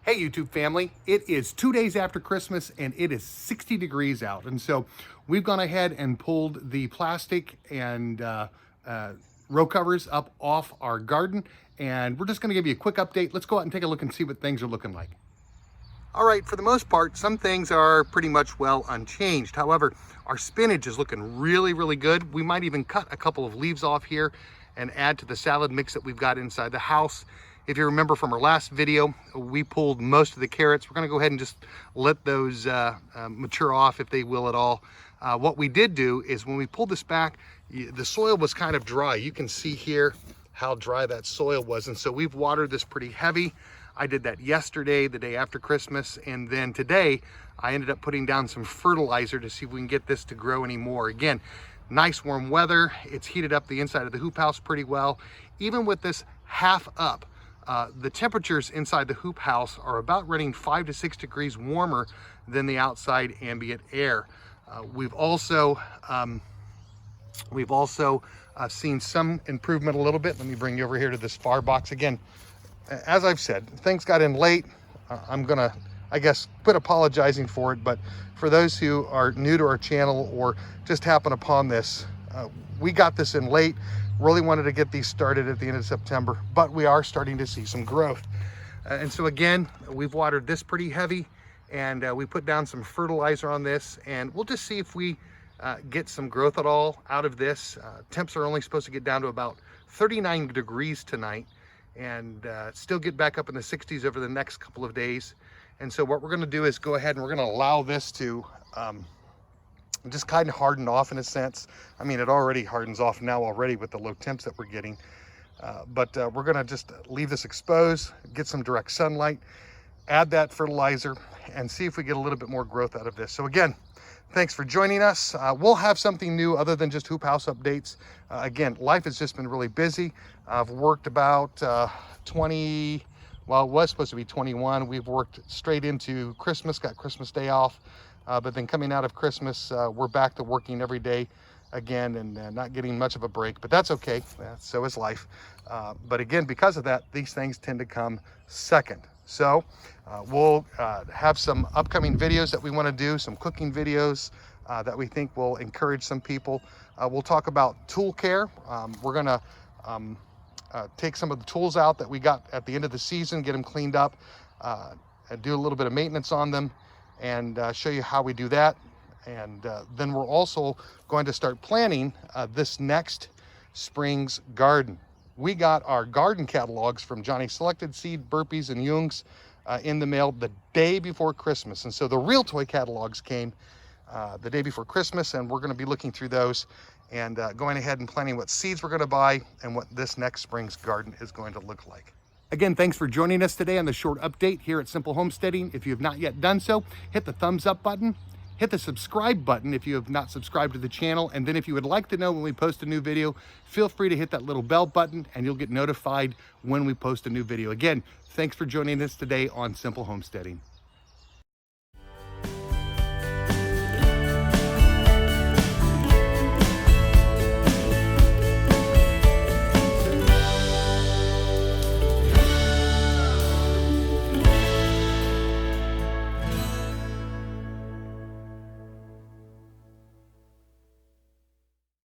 Hey YouTube family, it is 2 days after Christmas and it is 60 degrees out. And so we've gone ahead and pulled the plastic and row covers up off our garden. And we're just gonna give you a quick update. Let's go out and take a look and see what things are looking like. All right, for the most part, some things are pretty much well unchanged. However, our spinach is looking really, really good. We might even cut a couple of leaves off here and add to the salad mix that we've got inside the house. If you remember from our last video, we pulled most of the carrots. We're gonna go ahead and just let those mature off, if they will at all. What we did do is when we pulled this back, the soil was kind of dry. You can see here how dry that soil was. And so we've watered this pretty heavy. I did that yesterday, the day after Christmas. And then today, I ended up putting down some fertilizer to see if we can get this to grow any more. Again, nice warm weather. It's heated up the inside of the hoop house pretty well. Even with this half up, the temperatures inside the hoop house are about running 5 to 6 degrees warmer than the outside ambient air. We've also seen some improvement a little bit. Let me bring you over here to this far box again. As I've said, things got in late. I'm gonna, I guess, quit apologizing for it, but for those who are new to our channel or just happen upon this, we got this in late. Really wanted to get these started at the end of September, but we are starting to see some growth. And so again, we've watered this pretty heavy, and we put down some fertilizer on this, and we'll just see if we get some growth at all out of this. Temps are only supposed to get down to about 39 degrees tonight, and still get back up in the 60s over the next couple of days. And so what we're gonna do is go ahead and we're gonna allow this to just kind of harden off in a sense. I mean, it already hardens off now already with the low temps that we're getting. But we're gonna just leave this exposed, get some direct sunlight, add that fertilizer, and see if we get a little bit more growth out of this. So again, thanks for joining us. We'll have something new other than just hoop house updates. Again, life has just been really busy. I've worked about 20, well, it was supposed to be 21. We've worked straight into Christmas, got Christmas Day off. But then coming out of Christmas, we're back to working every day again and not getting much of a break, but that's okay. So is life. But again, because of that, these things tend to come second. So we'll have some upcoming videos that we want to do, some cooking videos that we think will encourage some people. We'll talk about tool care. We're gonna take some of the tools out that we got at the end of the season, get them cleaned up, and do a little bit of maintenance on them, and show you how we do that. And then we're also going to start planning this next spring's garden. We got our garden catalogs from Johnny Selected Seed, Burpees, and Jung's in the mail the day before Christmas. And so the real toy catalogs came the day before Christmas, and we're going to be looking through those and going ahead and planning what seeds we're going to buy and what this next spring's garden is going to look like. Again, thanks for joining us today on the short update here at Simple Homesteading. If you have not yet done so, hit the thumbs up button, hit the subscribe button if you have not subscribed to the channel. And then if you would like to know when we post a new video, feel free to hit that little bell button and you'll get notified when we post a new video. Again, thanks for joining us today on Simple Homesteading.